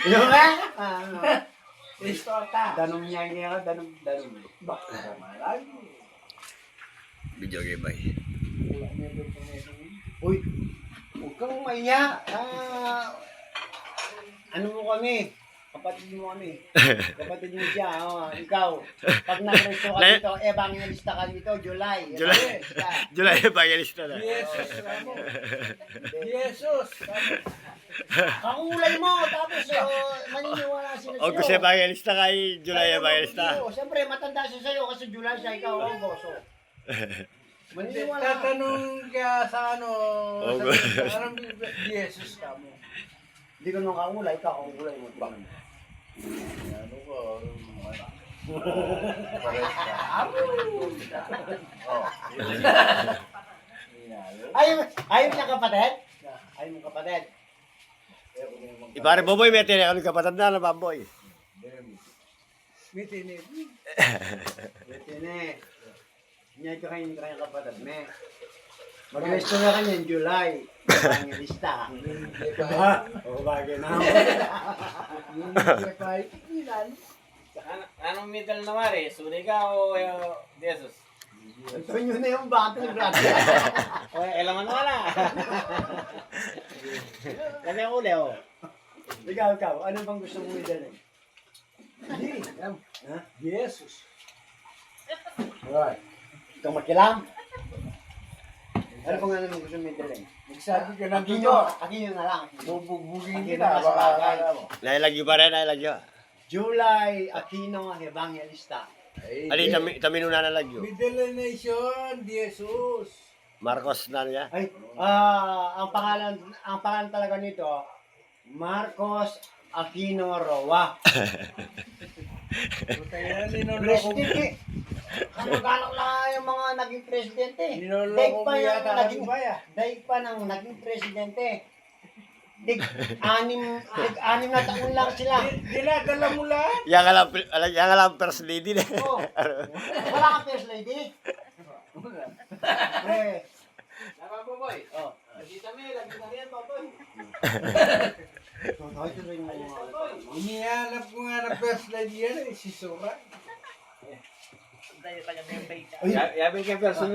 Yung ba? Istota. Danom niya niya, danom. Baka malagi. Video game bay. Uy, huwag kang maiya. Ano mo kami? Kapatid mo kami. Kapatid mo siya. Ikaw, pag nag-resto ka dito, evangelista ka dito, July. July evangelista na. Jesus, Ramo. Jesus. Kakulay mo, tapos maniniwala sila sa'yo. August evangelista kay July evangelista. Siyempre, matanda siya sa'yo kasi July siya, ikaw, August. Maniniwala ka. Tatanong ka sa ano, sa anong Jesus ka mo. Hindi ka nung kakulay, ikaw kakulay mo. Ano ko, pares ka. Ayaw niya kapatid? Ayaw mo kapatid? Ipare Boboy, may tinay kami kapatid na Baboy. Mitinip. Ito na eh. Niya ito kayo kanyang kapatid me. Mag-resto na kanya in July. Evangelista. O bagay na ako. Anong middle na mare? Sunay ka o Jesus? Ito nyo na yung battle brother. O kailangan mo na. Kami ang uli o. Ikaw, ano bang gusto mo idalhin? Ha? Jesus. Alright. Ikaw makilam? Ano bang ano gusto mo idalhin? Nagsabi ka ng dito. Akin na lang. Bubugbugin Akin kita. na sa bagay. Nailagyo pa rin, nailagyo. July Aquino Evangelista. Ali, taminuna na lagyo. Middle Nation, Jesus. Marcos na niya. Ay, ang pangalan talaga nito, Marcos Aquino Roa. Kaya ninoloko. Presidente. Kamag-anak lang yung mga naging presidente. Ninoloko Daig mo pa yung yata naging, ang baya. daig pa ng naging presidente. Anim na taon lang sila. Dinadala mo lang. Yan nga lang first lady na. Oh, wala kang first lady. Pre, Tama po boy. oh. Lagi kami yan boy. Ito rin yung mga Inihanap ko nga na first lady yan eh, si Sora. Dahil kanya may Ay, Yabi ka person